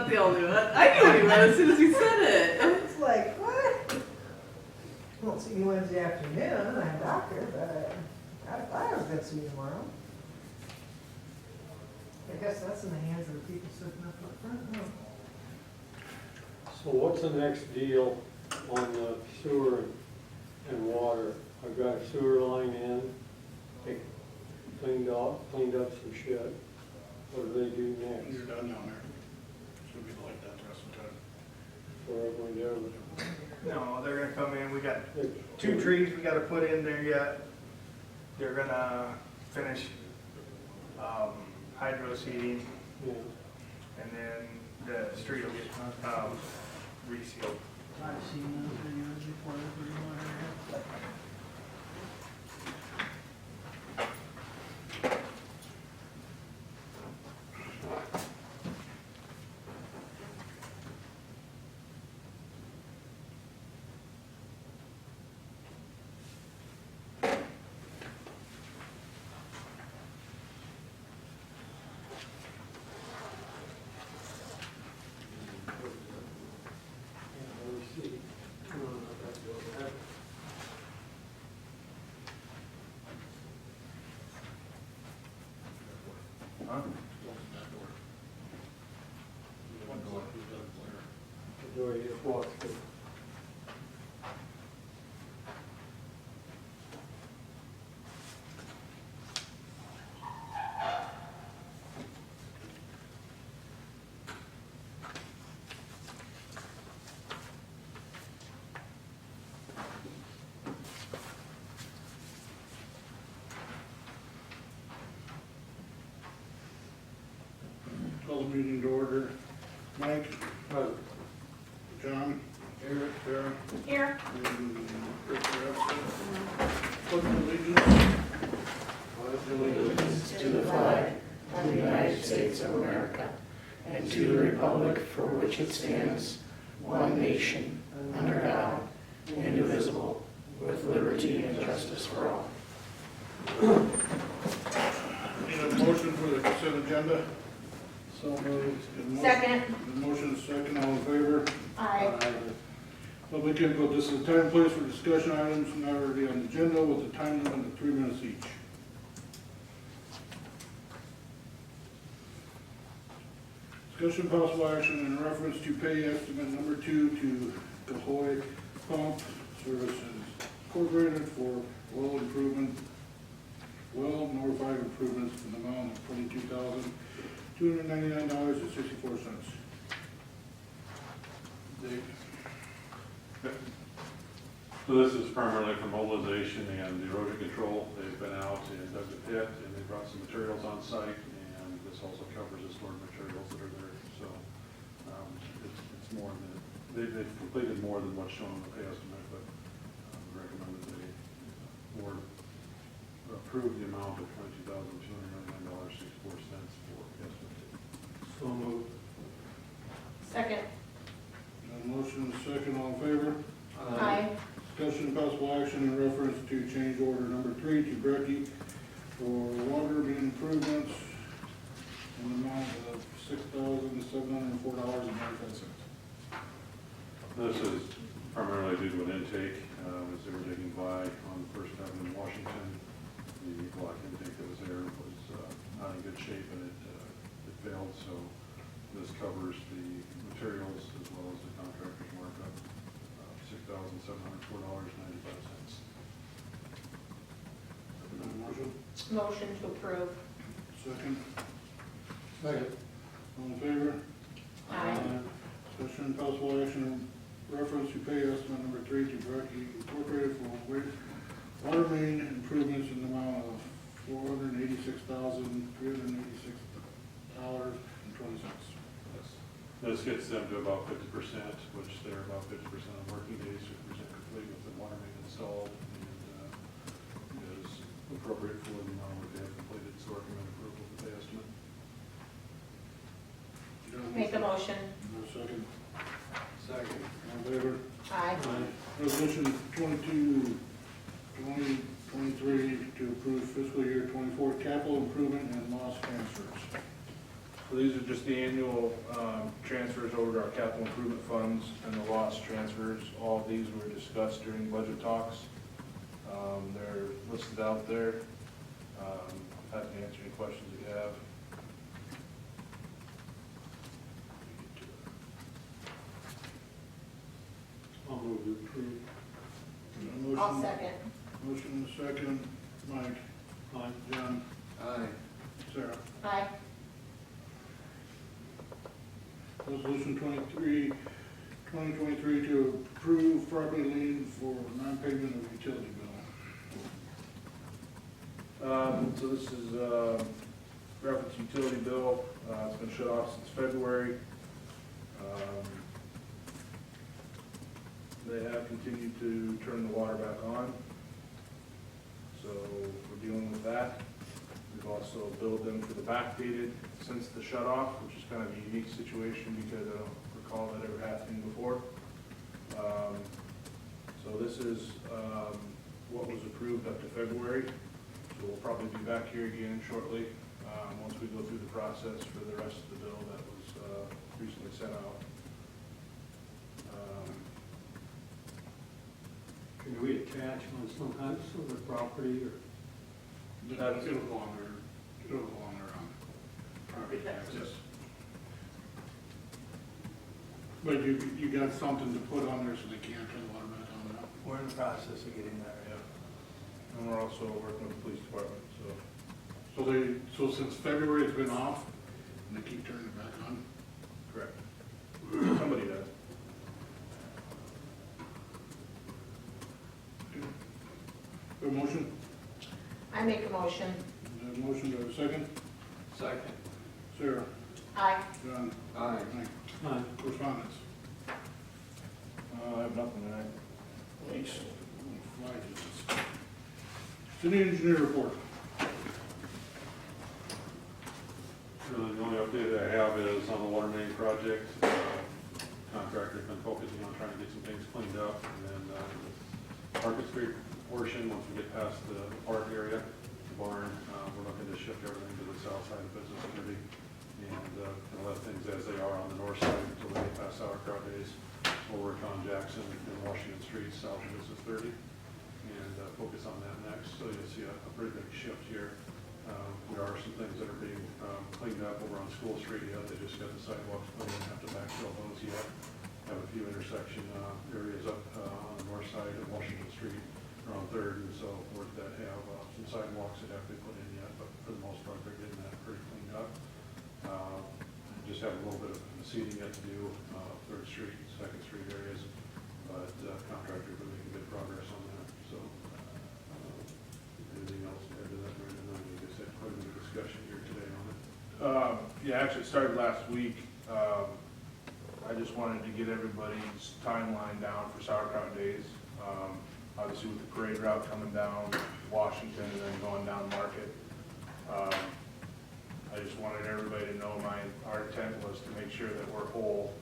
not the only one. I knew what he meant as soon as he said it. It's like, what? Won't see you Wednesday afternoon, I'm a doctor, but I thought I was gonna see you tomorrow. I guess that's in the hands of the people sitting up front. So what's the next deal on the sewer and water? I've got a sewer line in, they cleaned up some shit. What do they do next? You're done down there. Should be like that the rest of the time. For everyone there? No, they're gonna come in, we got 2 trees we gotta put in there yet. They're gonna finish, hydro seeding, Yeah. and then the street will get, resealed. I've seen those videos before, they're pretty hilarious. Huh? One door. The door you just walked through. Call the meeting to order. Mike? John? Eric? Sarah? Here. And Rick, you're absent. Pledge allegiance. Pledge allegiance. To the flag of the United States of America and to the republic for which it stands, one nation, under God, indivisible, with liberty and justice for all. Need a motion for the consent agenda? So moved. Second. The motion is second, all in favor? Aye. Public input, this is the time and place for discussion items not already on the agenda with a time limit of 3 minutes each. Discussion possible action in reference to pay estimate number 2 to Cahoy Pump Services Incorporated for well notified improvements in the amount of $22,299.64. Dave? So this is primarily for mobilization and erosion control. They've been out and dug the pit, and they brought some materials on site, and this also covers the stored materials that are there. So it's more than, they've completed more than what's shown on the pay estimate, but we recommend that they board approve the amount of $22,299.64 for estimate. So moved. Second. Motion is second, all in favor? Aye. Discussion and possible action in reference to change order number 3 to Brecke for water main improvements in the amount of $6,704.95. This is primarily due to an intake, as they were digging by on First Avenue in Washington. The block intake that was there was not in good shape, and it failed, so this covers the materials as well as the contractor's markup, $6,704.95. Motion? Motion to approve. Second. Second. All in favor? Aye. Discussion and possible action in reference to pay estimate number 3 to Brecke Incorporated for water main improvements in the amount of $486,386.20. This gets them to about 50%, which they're about 50% on working days, 50% complete with the water main installed, and is appropriate for them now that they have completed, so recommend approval of the pay estimate. Make a motion. Second. Second. All in favor? Aye. Resolution 22-2023 to approve fiscal year 24 capital improvement and loss transfers. So these are just the annual transfers over to our capital improvement funds and the loss transfers. All of these were discussed during budget talks. They're listed out there. Happy to answer any questions you have. I'll move to approve. I'll Motion- second. Motion and a second. Mike, Aye. John, Aye. Sarah. Aye. Resolution 2023 to approve property lien for non-payment of utility bill. So this is reference utility bill. It's been shut off since February. They have continued to turn the water back on. So we're dealing with that. We've also billed them for the backdated since the shut off, which is kind of a unique situation because I don't recall that ever happening before. So this is what was approved up to February. So we'll probably be back here again shortly, once we go through the process for the rest of the bill that was recently sent out. Can we attach on some kind of the property or? It'll go on there, property taxes. But you got something to put on there so they can't turn the water back on now? We're in the process of getting that. Yeah. And we're also working with the police department, so. So since February it's been off, and they keep turning it back on? Correct. Somebody does. A motion? I make a motion. A motion, do I have a second? Second. Sarah? Aye. John? Aye. Mike? Aye. Correspondence? I have nothing tonight. Thanks. City engineer report. Really, the only update I have is on the water main project. Contractor's been focusing on trying to get some things cleaned up, and then the Market Street portion, once we get past the park area, the barn, we're looking to shift everything to the south side of Business 30, and let things as they are on the north side until we get past sauerkraut days. We'll work on Jackson and Washington Street, south of Business 30, and focus on that next. So you'll see a pretty big shift here. There are some things that are being cleaned up over on School Street yet. They just got the sidewalks cleaned, have to backfill those yet. Have a few intersection areas up on the north side of Washington Street around 3rd, and so forth that have some sidewalks that have to be put in yet, but for the most part, they're getting that pretty cleaned up. Just have a little bit of seeding yet to do, 3rd Street, 2nd Street areas, but contractors are making good progress on that, so. Anything else to add to that, Brandon? I guess that's quite a bit of discussion here today on it. Yeah, actually it started last week. I just wanted to get everybody's timeline down for sauerkraut days. Obviously with the parade route coming down Washington and then going down Market. I just wanted everybody to know our intent was to make sure that we're whole,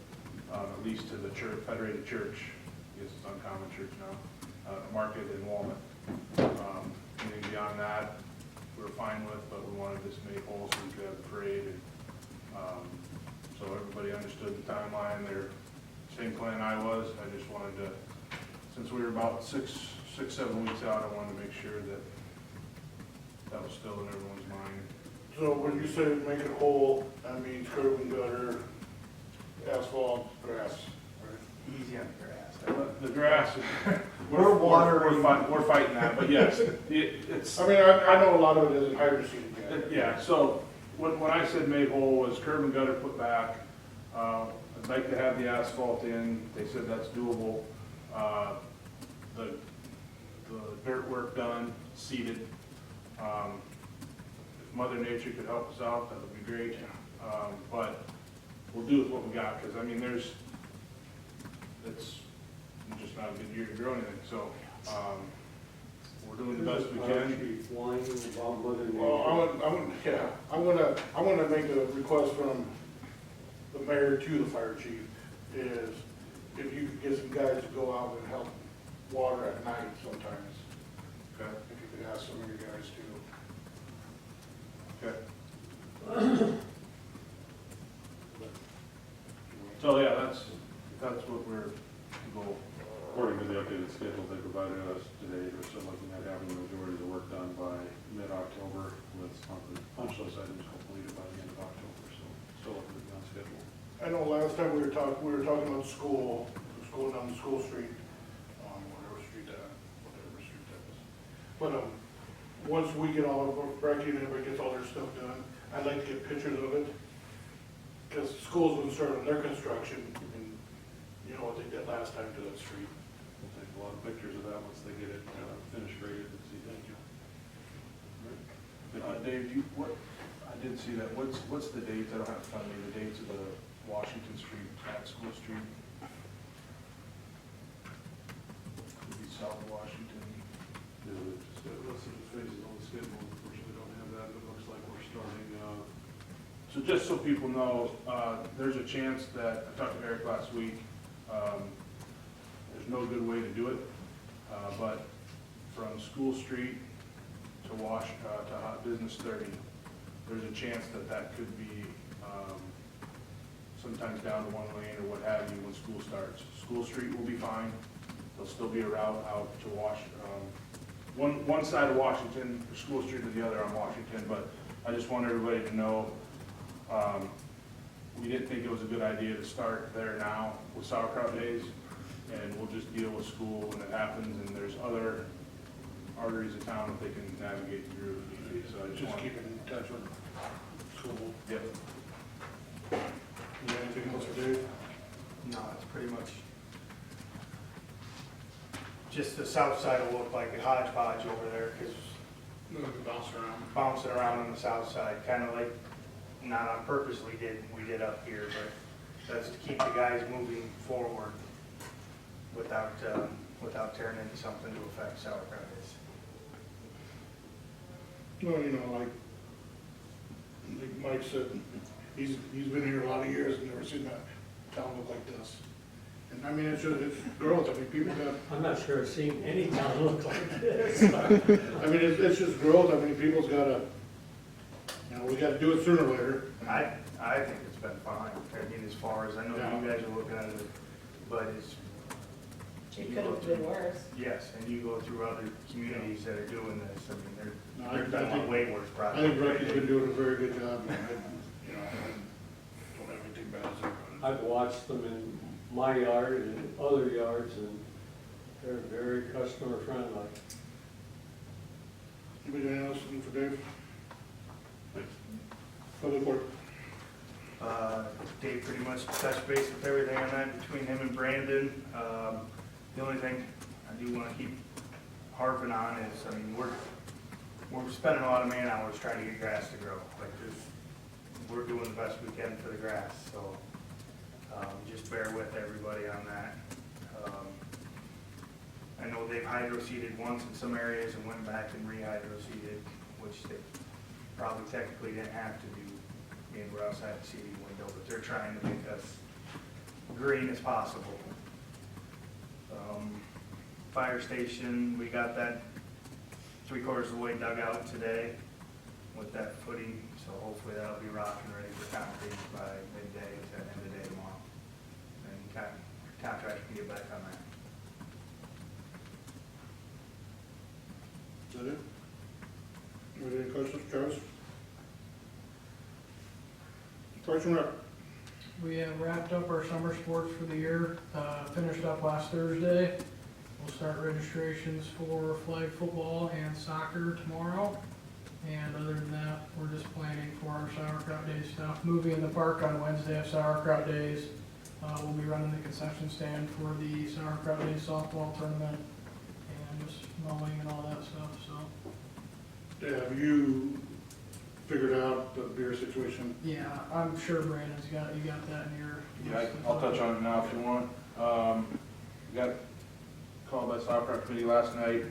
at least to the church, Federated Church, I guess it's Uncommon Church now, Market and Walnut. Anything beyond that, we're fine with, but we wanted this made whole so we could have the parade. And, so everybody understood the timeline. They're same plan I was. I just wanted to, since we were about 7 weeks out, I wanted to make sure that that was still in everyone's mind. So when you say make it whole, that means curb and gutter, asphalt, grass, right? Easy on the grass. The grass, We're watering. we're fighting that, but yes, it's. I mean, I know a lot of it isn't hydroseeded yet. Yeah, so when I said made whole was curb and gutter put back. I'd like to have the asphalt in. They said that's doable. The dirt work done, seeded. If Mother Nature could help us out, that would be great. But we'll do with what we got, because I mean, it's just not a good year to grow anything. So we're doing the best we can. Whining about Mother Nature. Well, I'm gonna make a request from the mayor to the fire chief, is if you could get some guys to go out and help water at night sometimes. Okay. If you could ask some of your guys to. Okay. So, yeah, that's what we're, goal. According to the updated schedule they provided us today, they're still looking at having the majority of the work done by mid-October with the punch list items completed by the end of October, so still looking to be on schedule. I know last time we were talking about school down the school street, whatever street that is. But, once we get all of our, Brecke and everybody gets all their stuff done, I'd like to get pictures of it. Cause school's been starting their construction, and you know what they did last time to that street. We'll take a lot of pictures of that once they get it finished graded and see, thank you. All right. Dave, I did see that, what's the dates, I don't have to find me, the dates of the Washington Street, at School Street? Could be South Washington. Yeah, just listed as phases on the schedule, unfortunately don't have that, but it looks like we're starting, So just so people know, there's a chance that, I talked to Eric last week, there's no good way to do it, but from School Street to Business 30, there's a chance that could be sometimes down to one lane or what have you when school starts. School Street will be fine, there'll still be a route out to one side of Washington, or School Street or the other on Washington, but I just want everybody to know, we didn't think it was a good idea to start there now with sauerkraut days, and we'll just deal with school when it happens, and there's other arteries of town that they can navigate through. So I Just keep in touch with school. Yep. You got anything else for Dave? No, it's pretty much, just the south side will look like a hodgepodge over there, because bouncing around on the south side, kind of like, not on purpose we did up here, but that's to keep the guys moving forward without tearing into something to affect sauerkraut. Well, you know, like Mike said, he's been here a lot of years and never seen that town look like this. And I mean, it's growth. I mean, people got. I'm not sure I've seen any town look like this. I mean, it's just growth. I mean, people's gotta, you know, we gotta do it sooner or later. I think it's been fine. I mean, as far as, I know you guys are looking at it, but It could have been worse. yes, and you go through other communities that are doing this, I mean, No, they're done way worse I projects. think Brecke's been doing a very good job. And I don't have anything bad to say about I've watched them in my yard and other yards, and they're very customer friendly. it. Anybody else for Dave? Public work. Dave pretty much touched base with everything on that between him and Brandon. The only thing I do want to keep harping on is, I mean, we're spending a lot of man hours trying to get grass to grow. Like, we're doing the best we can for the grass, so just bear with everybody on that. I know they've hydro-seeded once in some areas and went back and re-hydro-seeded, which they probably technically didn't have to do, being we're outside the seeding window, but they're trying to make us green as possible. Fire station, we got that 3/4 of the way dug out today with that footing, so hopefully that'll be rock and ready for concrete by midday to the end of the day tomorrow. And contractor can get back on that. Is that it? Any questions, Travis? Parks and Rec. We have wrapped up our summer sports for the year, finished up last Thursday. We'll start registrations for flag football and soccer tomorrow. And other than that, we're just planning for our sauerkraut day stuff. Movie in the park on Wednesday of sauerkraut days. We'll be running the concession stand for the sauerkraut day softball tournament and just mowing and all that stuff, so. Have you figured out the beer situation? Yeah, I'm sure Brandon's got, you got that in your. Yeah, I'll touch on it now if you want. Got called by sauerkraut committee last night.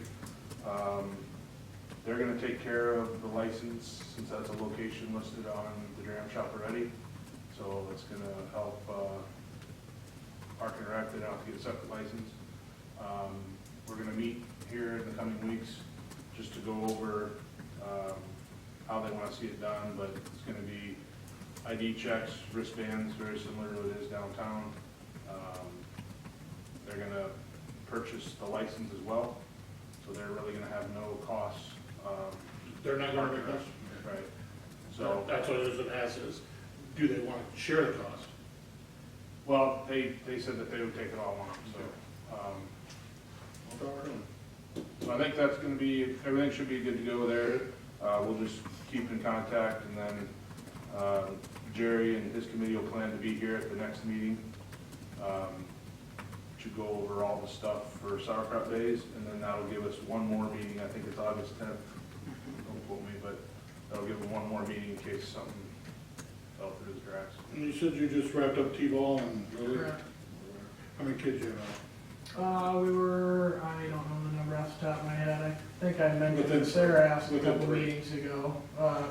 They're gonna take care of the license, since that's a location listed on the dram shop already. So it's gonna help, Park and Rec, they don't have to get a separate license. We're gonna meet here in the coming weeks, just to go over, how they wanna see it done, but it's gonna be ID checks, wristbands, very similar to what it is downtown. They're gonna purchase the license as well, so they're really gonna have no costs. They're not gonna make us. Right, so, That's what I was gonna ask is, do they want to share the cost? well, they said that they would take it all on, so. That's all we're doing. So I think that's gonna be, everything should be good to go there. We'll just keep in contact, and then Jerry and his committee will plan to be here at the next meeting to go over all the stuff for sauerkraut days, and then that'll give us one more meeting. I think it's August 10th. Don't quote me, but that'll give them one more meeting in case something fell through the cracks. And you said you just wrapped up T-ball and really? Correct. How many kids you have? We were, I don't know the number off the top of my head, I think I mentioned Within it, Sarah asked a within couple 3. meetings ago,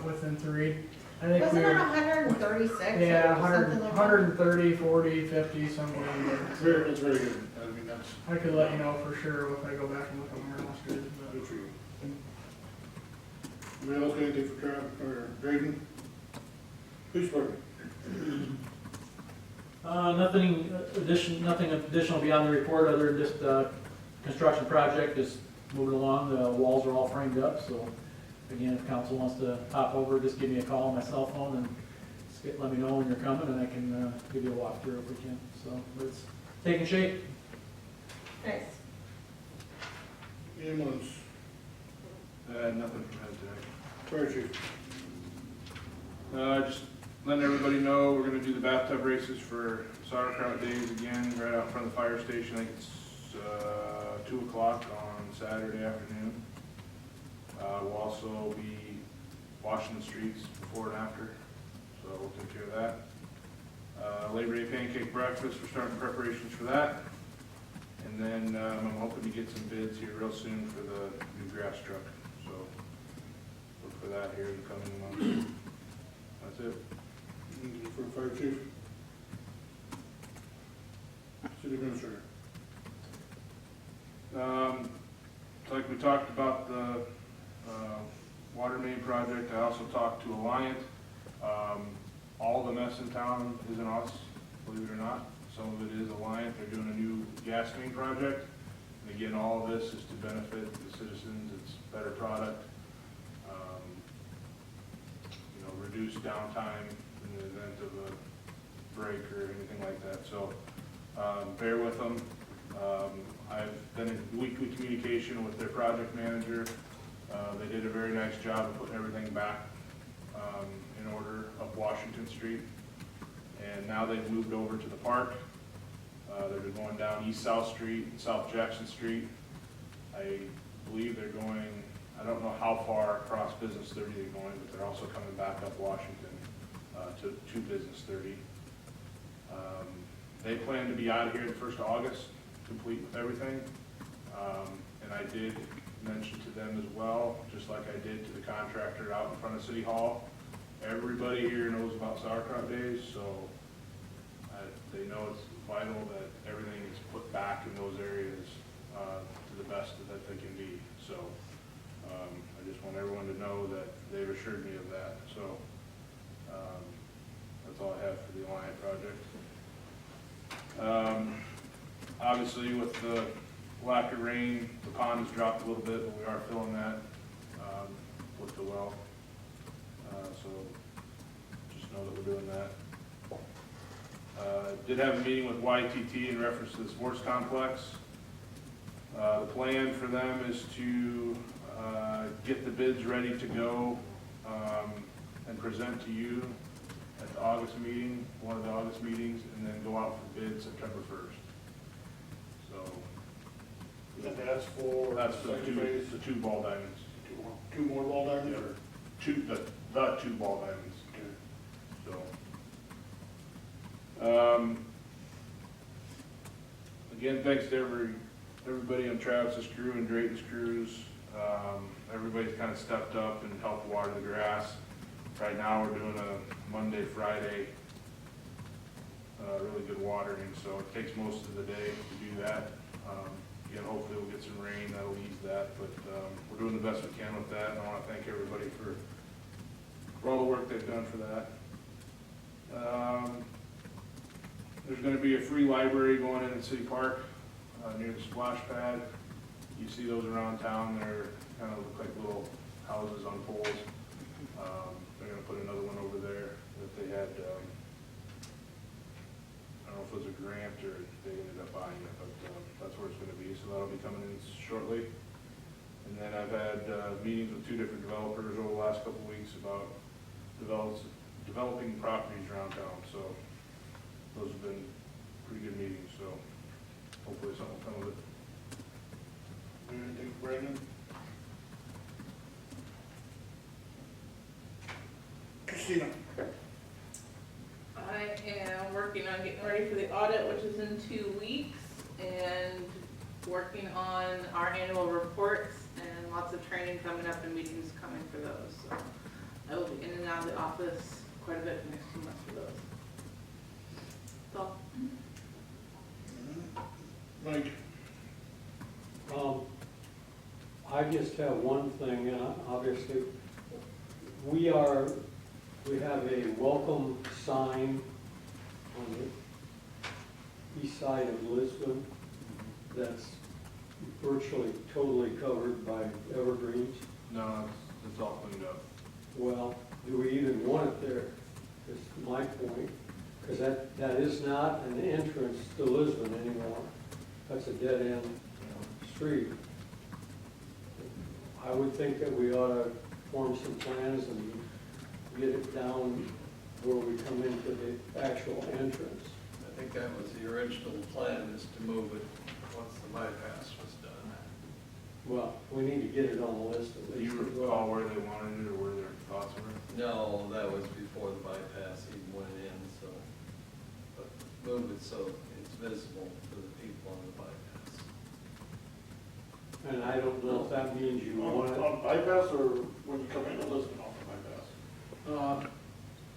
within 3. I think Wasn't we it were, 136 yeah, or 100, something like that? 130, 40, 50, somewhere in there. That's very good. I mean, that's I could let you know for sure if I go back and look at my rosters, but. good for you. Anybody else got anything for Trav, or Drayden? Police department? Nothing additional beyond the report, other than just, construction project is moving along, the walls are all framed up, so again, if council wants to hop over, just give me a call on my cell phone and let me know when you're coming, and I can, give you a walkthrough if we can, so it's taking shape. Nice. Ambulance, Nothing from him today. fire chief. Just letting everybody know, we're gonna do the bathtub races for sauerkraut days again, right out in front of the fire station. I think it's 2 o'clock on Saturday afternoon. We'll also be washing the streets before and after, so we'll take care of that. Labor Day pancake breakfast, we're starting preparations for that. And then I'm hoping to get some bids here real soon for the new grass truck, so look for that here in the coming months. That's it. Anything for fire chief? City administrator. Like we talked about the water main project, I also talked to Alliant. All the mess in town isn't us, believe it or not. Some of it is Alliant. They're doing a new gas main project. And again, all of this is to benefit the citizens. It's better product. Reduce downtime in the event of a break or anything like that. So bear with them. I've been in weekly communication with their project manager. They did a very nice job of putting everything back in order up Washington Street. And now they've moved over to the park. They're going down East South Street and South Jackson Street. I believe they're going, I don't know how far across Business 30 they're going, but they're also coming back up Washington to Business 30. They plan to be out of here the 1st of August, complete with everything. And I did mention to them as well, just like I did to the contractor out in front of City Hall, everybody here knows about sauerkraut days, so they know it's vital that everything is put back in those areas to the best that they can be. So I just want everyone to know that they've assured me of that. So that's all I have for the Alliant project. Obviously, with the lack of rain, the pond has dropped a little bit, but we are filling that with the well. So just know that we're doing that. Did have a meeting with YTT in reference to the sports complex. The plan for them is to get the bids ready to go and present to you at the August meeting, one of the August meetings, and then go out for bid September 1st. So That's for that's the the second phase? the 2 ball diamonds. Two more ball diamonds, or? The 2 ball diamonds. Okay. So, again, thanks to everybody on Travis's crew and Drayton's crews. Everybody's kind of stepped up and helped water the grass. Right now, we're doing a Monday, Friday, really good watering, so it takes most of the day to do that. Again, hopefully we'll get some rain, that'll ease that, but we're doing the best we can with that, and I want to thank everybody for all the work they've done for that. There's gonna be a free library going in the city park, near the splash pad. You see those around town, they're kind of look like little houses on poles. They're gonna put another one over there that they had, I don't know if it was a grant or they ended up buying it, but that's where it's gonna be, so that'll be coming in shortly. And then I've had meetings with 2 different developers over the last couple of weeks about developing properties around town, so those have been pretty good meetings, so hopefully something will come of it. Anything, Brandon? Christina? I am working on getting ready for the audit, which is in 2 weeks, and working on our annual reports, and lots of training coming up and meetings coming for those. So I will be in and out of the office quite a bit the next 2 months for those. So, Mike? I just have one thing, and obviously, we have a welcome sign on the east side of Lisbon that's virtually totally covered by evergreens. No, it's all cleaned up. Well, do we even want it there, is my point, because that is not an entrance to Lisbon anymore. That's a dead-end street. I would think that we ought to form some plans and get it down where we come into the actual entrance. I think that was the original plan, is to move it once the bypass was done. Well, we need to get it on the list at Do you least. recall where they wanted it or where their thoughts were? No, that was before the bypass even went in, so, but move it so it's visible to the people on the bypass. And I don't know if that means you want it. On bypass or when you come into Lisbon off the bypass?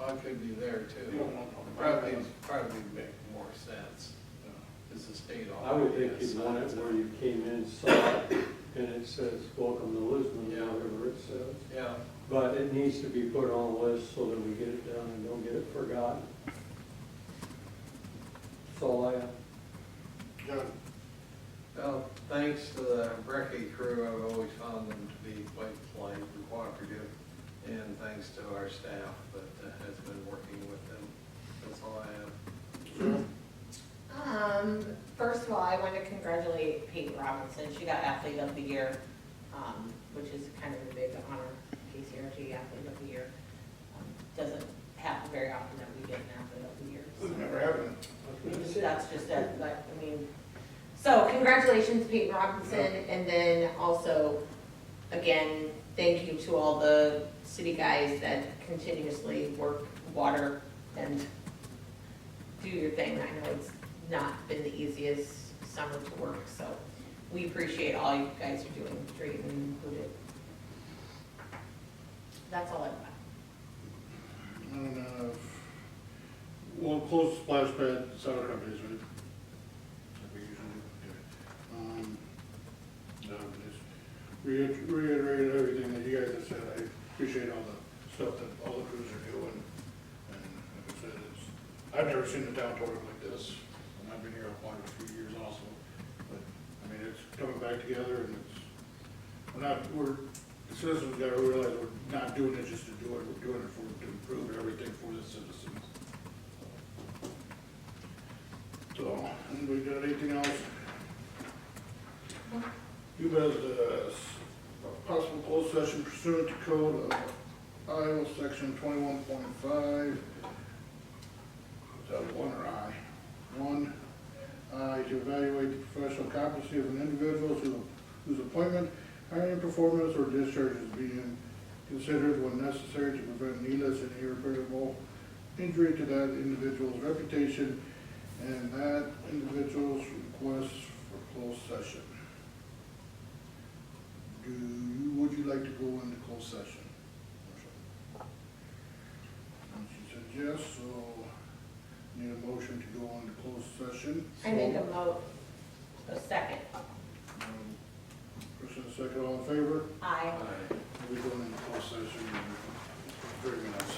I could be there too. You don't want it on the bypass. Probably make more sense, as the state. I would think you'd want it where you came in, saw it, and it says, welcome to Lisbon, Yeah. whatever it says. Yeah, But it needs to be put on the list so that we get it done and don't get it forgotten. That's all I have. John? well, thanks to the Brecke crew, I've always found them to be quite polite and cooperative, and thanks to our staff that has been working with them. That's all I have. First of all, I want to congratulate Peyton Robinson. She got Athlete of the Year, which is kind of a big honor, KCRG Athlete of the Year. Doesn't happen very often that we get an Athlete of the Year. This never happened. That's just it, like, I mean, so congratulations, Peyton Robinson, and then also, again, thank you to all the city guys that continuously work water and do your thing. I know it's not been the easiest summer to work, so we appreciate all you guys are doing, Drayton included. That's all I've got. And, we'll close the splash pad, sour companies, right? Like we usually do. Just reiterate everything that you guys have said. I appreciate all the stuff that all the crews are doing. And like I said, I've never seen the town torque like this. And I've been here quite a few years also. But, I mean, it's coming back together and the citizens gotta realize we're not doing it just to do it, we're doing it to improve everything for the citizens. So, anybody got anything else? New business, possible closed session pursuant to code of Iowa, section 21.5. Is that one or I? One, to evaluate the professional competency of an individual whose appointment, hiring, performance, or discharge is being considered when necessary to prevent needless and irreparable injury to that individual's reputation and that individual's request for closed session. Would you like to go into closed session? And she said yes, so need a motion to go into closed session. I make a second. First and second, all in favor? Aye. We're going into closed session in 30 minutes.